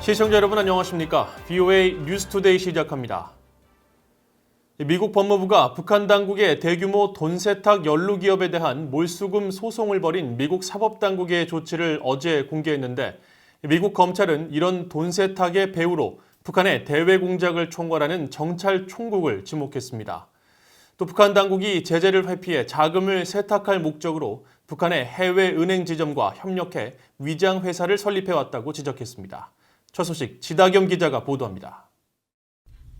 시청자 여러분 안녕하십니까? VOA 뉴스투데이 시작합니다. 미국 법무부가 북한 당국의 대규모 돈 세탁 연루 기업에 대한 몰수금 소송을 벌인 미국 사법당국의 조치를 어제 공개했는데 미국 검찰은 이런 돈 세탁의 배후로 북한의 대외 공작을 총괄하는 정찰 총국을 지목했습니다. 또 북한 당국이 제재를 회피해 자금을 세탁할 목적으로 북한의 해외 은행 지점과 협력해 위장 회사를 설립해왔다고 지적했습니다. 첫 소식 지다겸 기자가 보도합니다.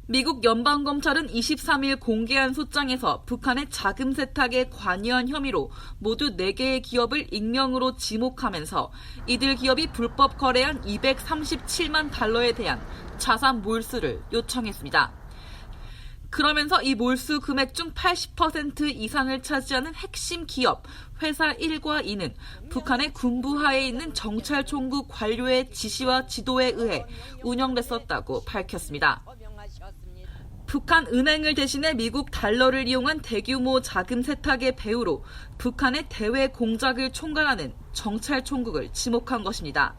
미국 연방검찰은 23일 공개한 소장에서 북한의 자금 세탁에 관여한 혐의로 모두 4개의 기업을 익명으로 지목하면서 이들 기업이 불법 거래한 237만 달러에 대한 자산 몰수를 요청했습니다. 그러면서 이 몰수 금액 중 80% 이상을 차지하는 핵심 기업 회사 1과 2는 북한의 군부하에 있는 정찰총국 관료의 지시와 지도에 의해 운영됐었다고 밝혔습니다. 북한 은행을 대신해 미국 달러를 이용한 대규모 자금 세탁의 배후로 북한의 대외 공작을 총괄하는 정찰총국을 지목한 것입니다.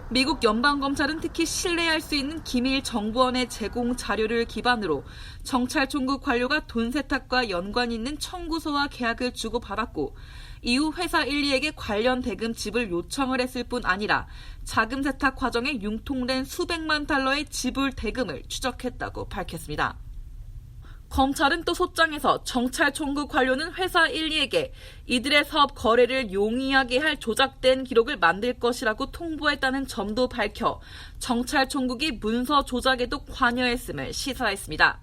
미국 연방검찰은 특히 신뢰할 수 있는 기밀 정보원의 제공 자료를 기반으로 정찰총국 관료가 돈 세탁과 연관이 있는 청구서와 계약을 주고받았고 이후 회사 1, 2에게 관련 대금 지불 요청을 했을 뿐 아니라 자금 세탁 과정에 융통된 수백만 달러의 지불 대금을 추적했다고 밝혔습니다. 검찰은 또 소장에서 정찰총국 관료는 회사 1, 2에게 이들의 사업 거래를 용이하게 할 조작된 기록을 만들 것이라고 통보했다는 점도 밝혀 정찰총국이 문서 조작에도 관여했음을 시사했습니다.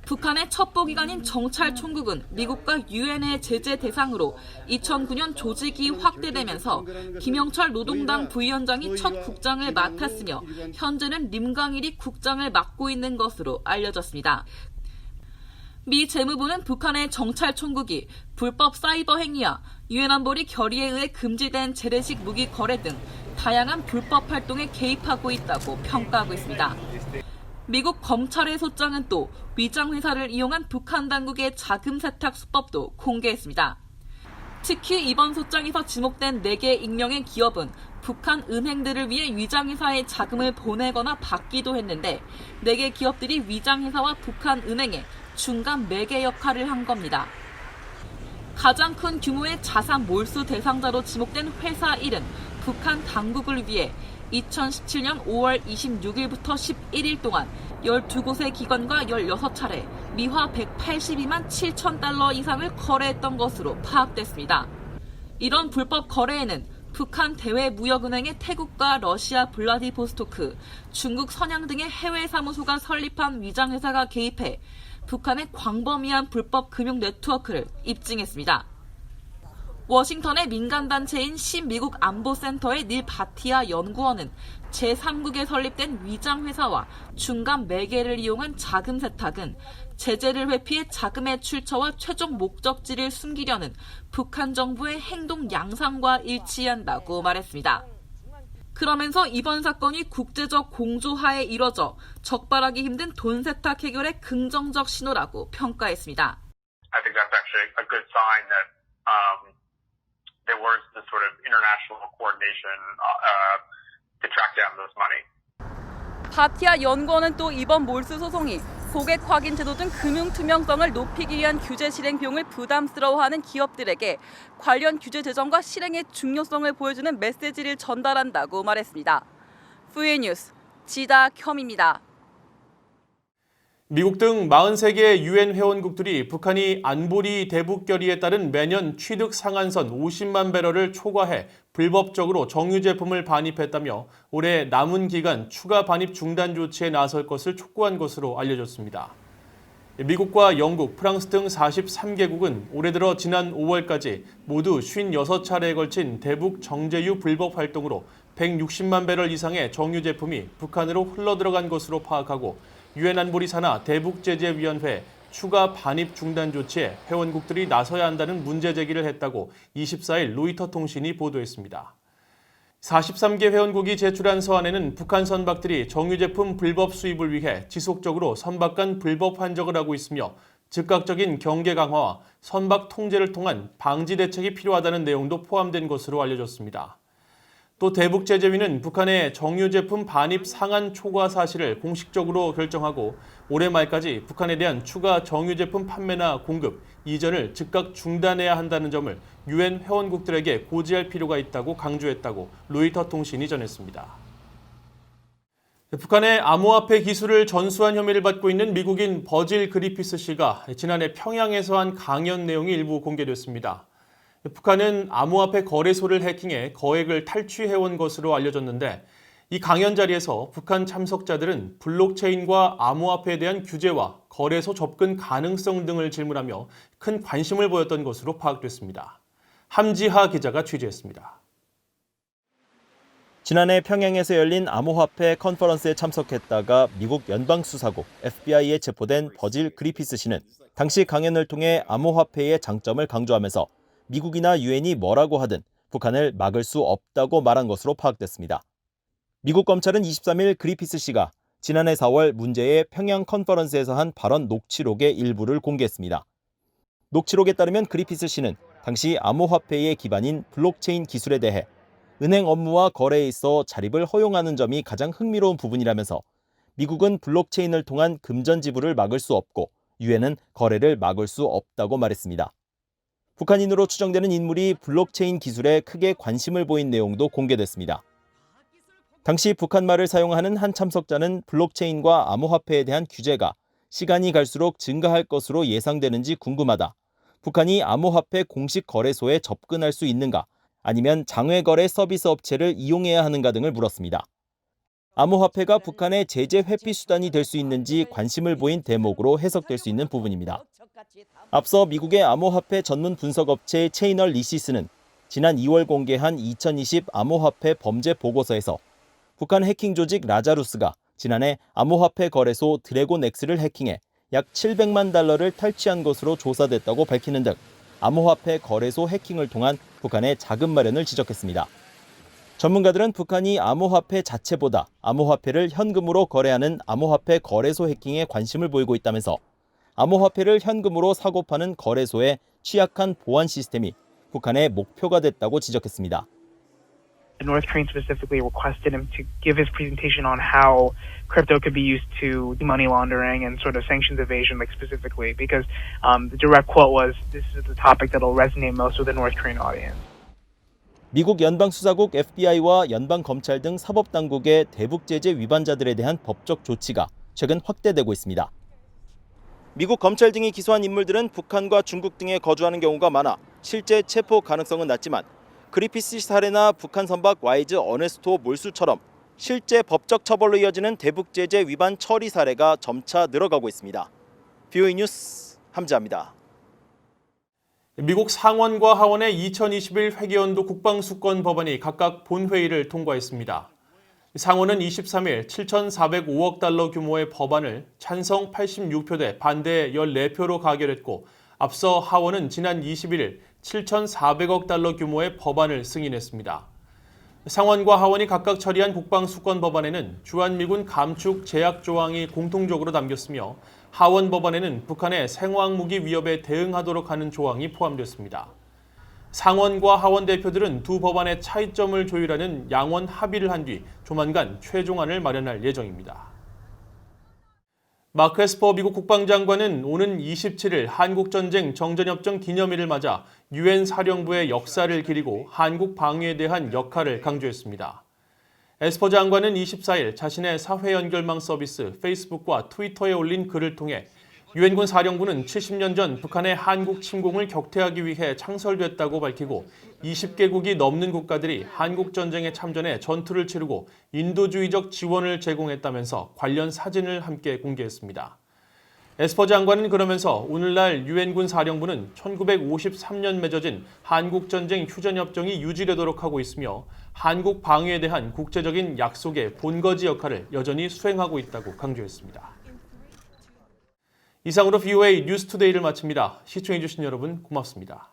북한의 첩보기관인 정찰총국은 미국과 유엔의 제재 대상으로 2009년 조직이 확대되면서 김영철 노동당 부위원장이 첫 국장을 맡았으며 현재는 림강일이 국장을 맡고 있는 것으로 알려졌습니다. 미 재무부는 북한의 정찰총국이 불법 사이버 행위와 유엔 안보리 결의에 의해 금지된 재래식 무기 거래 등 다양한 불법 활동에 개입하고 있다고 평가하고 있습니다. 미국 검찰의 소장은 또 위장회사를 이용한 북한 당국의 자금 세탁 수법도 공개했습니다. 특히 이번 소장에서 지목된 4개 익명의 기업은 북한 은행들을 위해 위장회사에 자금을 보내거나 받기도 했는데 4개 기업들이 위장회사와 북한 은행에 중간 매개 역할을 한 겁니다. 가장 큰 규모의 자산 몰수 대상자로 지목된 회사 1은 북한 당국을 위해 2017년 5월 26일부터 11일 동안 12곳의 기관과 16차례 미화 182만 7천 달러 이상을 거래했던 것으로 파악됐습니다. 이런 불법 거래에는 북한 대외무역은행의 태국과 러시아 블라디보스토크, 중국 선양 등의 해외 사무소가 설립한 위장회사가 개입해 북한의 광범위한 불법 금융 네트워크를 입증했습니다. 워싱턴의 민간단체인 신미국 안보센터의 닐 바티아 연구원은 제3국에 설립된 위장회사와 중간 매개를 이용한 자금 세탁은 제재를 회피해 자금의 출처와 최종 목적지를 숨기려는 북한 정부의 행동 양상과 일치한다고 말했습니다. 그러면서 이번 사건이 국제적 공조하에 이뤄져 적발하기 힘든 돈 세탁 해결의 긍정적 신호라고 평가했습니다. I think that's actually a good sign that there was this sort of international coordination to track down this money. 바티아 연구원은 또 이번 몰수 소송이 고객 확인 제도 등 금융 투명성을 높이기 위한 규제 실행 비용을 부담스러워하는 기업들에게 관련 규제 제정과 실행의 중요성을 보여주는 메시지를 전달한다고 말했습니다. VOA 뉴스 지다겸입니다. 미국 등 43개의 유엔 회원국들이 북한이 안보리 대북 결의에 따른 매년 취득 상한선 50만 배럴을 초과해 불법적으로 정유 제품을 반입했다며 올해 남은 기간 추가 반입 중단 조치에 나설 것을 촉구한 것으로 알려졌습니다. 미국과 영국, 프랑스 등 43개국은 올해 들어 지난 5월까지 모두 56차례에 걸친 대북 정제유 불법 활동으로 160만 배럴 이상의 정유 제품이 북한으로 흘러들어간 것으로 파악하고 유엔 안보리 산하 대북제재위원회 추가 반입 중단 조치에 회원국들이 나서야 한다는 문제 제기를 했다고 24일 로이터 통신이 보도했습니다. 43개 회원국이 제출한 서한에는 북한 선박들이 정유 제품 불법 수입을 위해 지속적으로 선박간 불법 환적을 하고 있으며 즉각적인 경계 강화와 선박 통제를 통한 방지 대책이 필요하다는 내용도 포함된 것으로 알려졌습니다. 또 대북제재위는 북한의 정유 제품 반입 상한 초과 사실을 공식적으로 결정하고 올해 말까지 북한에 대한 추가 정유 제품 판매나 공급, 이전을 즉각 중단해야 한다는 점을 유엔 회원국들에게 고지할 필요가 있다고 강조했다고 로이터 통신이 전했습니다. 북한의 암호화폐 기술을 전수한 혐의를 받고 있는 미국인 버질 그리피스 씨가 지난해 평양에서 한 강연 내용이 일부 공개됐습니다. 북한은 암호화폐 거래소를 해킹해 거액을 탈취해온 것으로 알려졌는데 이 강연 자리에서 북한 참석자들은 블록체인과 암호화폐에 대한 규제와 거래소 접근 가능성 등을 질문하며 큰 관심을 보였던 것으로 파악됐습니다. 함지하 기자가 취재했습니다. 지난해 평양에서 열린 암호화폐 컨퍼런스에 참석했다가 미국 연방수사국 FBI에 체포된 버질 그리피스 씨는 당시 강연을 통해 암호화폐의 장점을 강조하면서 미국이나 유엔이 뭐라고 하든 북한을 막을 수 없다고 말한 것으로 파악됐습니다. 미국 검찰은 23일 그리피스 씨가 지난해 4월 문제의 평양 컨퍼런스에서 한 발언 녹취록의 일부를 공개했습니다. 녹취록에 따르면 그리피스 씨는 당시 암호화폐의 기반인 블록체인 기술에 대해 은행 업무와 거래에 있어 자립을 허용하는 점이 가장 흥미로운 부분이라면서 미국은 블록체인을 통한 금전 지불을 막을 수 없고 유엔은 거래를 막을 수 없다고 말했습니다. 북한인으로 추정되는 인물이 블록체인 기술에 크게 관심을 보인 내용도 공개됐습니다. 당시 북한말을 사용하는 한 참석자는 블록체인과 암호화폐에 대한 규제가 시간이 갈수록 증가할 것으로 예상되는지 궁금하다. 북한이 암호화폐 공식 거래소에 접근할 수 있는가? 아니면 장외거래 서비스 업체를 이용해야 하는가 등을 물었습니다. 암호화폐가 북한의 제재 회피 수단이 될 수 있는지 관심을 보인 대목으로 해석될 수 있는 부분입니다. 앞서 미국의 암호화폐 전문 분석업체 체이널 리시스는 지난 2월 공개한 2020 암호화폐 범죄 보고서에서 북한 해킹 조직 라자루스가 지난해 암호화폐 거래소 드래곤X를 해킹해 약 700만 달러를 탈취한 것으로 조사됐다고 밝히는 등 암호화폐 거래소 해킹을 통한 북한의 자금 마련을 지적했습니다. 전문가들은 북한이 암호화폐 자체보다 암호화폐를 현금으로 거래하는 암호화폐 거래소 해킹에 관심을 보이고 있다면서 암호화폐를 현금으로 사고 파는 거래소의 취약한 보안 시스템이 북한의 목표가 됐다고 지적했습니다. North Korea specifically requested him to give his presentation on how crypto could be used to do money laundering and sort of sanctions evasion, like specifically, because the direct quote was, "This is the topic that will resonate most with the North Korean audience." 미국 연방수사국 FBI와 연방검찰 등 사법당국의 대북제재 위반자들에 대한 법적 조치가 최근 확대되고 있습니다. 미국 검찰 등이 기소한 인물들은 북한과 중국 등에 거주하는 경우가 많아 실제 체포 가능성은 낮지만 그리피스 사례나 북한 선박 와이즈 어네스토 몰수처럼 실제 법적 처벌로 이어지는 대북제재 위반 처리 사례가 점차 늘어가고 있습니다. VOA 뉴스 함지아입니다. 미국 상원과 하원의 2021 회계연도 국방수권 법안이 각각 본회의를 통과했습니다. 상원은 23일 7,405억 달러 규모의 법안을 찬성 86표 대 반대 14표로 가결했고 앞서 하원은 지난 21일 7,400억 달러 규모의 법안을 승인했습니다. 상원과 하원이 각각 처리한 국방수권 법안에는 주한미군 감축 제약 조항이 공통적으로 담겼으며 하원 법안에는 북한의 생화학무기 위협에 대응하도록 하는 조항이 포함됐습니다. 상원과 하원 대표들은 두 법안의 차이점을 조율하는 양원 합의를 한 뒤 조만간 최종안을 마련할 예정입니다. 마크 에스퍼 미국 국방장관은 오는 27일 한국전쟁 정전협정 기념일을 맞아 유엔 사령부의 역사를 기리고 한국 방위에 대한 역할을 강조했습니다. 에스퍼 장관은 24일 자신의 사회연결망 서비스 페이스북과 트위터에 올린 글을 통해 유엔군 사령부는 70년 전 북한의 한국 침공을 격퇴하기 위해 창설됐다고 밝히고 20개국이 넘는 국가들이 한국전쟁에 참전해 전투를 치르고 인도주의적 지원을 제공했다면서 관련 사진을 함께 공개했습니다. 에스퍼 장관은 그러면서 오늘날 유엔군 사령부는 1953년 맺어진 한국전쟁 휴전협정이 유지되도록 하고 있으며 한국 방위에 대한 국제적인 약속의 본거지 역할을 여전히 수행하고 있다고 강조했습니다. 이상으로 VOA 뉴스투데이를 마칩니다. 시청해주신 여러분 고맙습니다.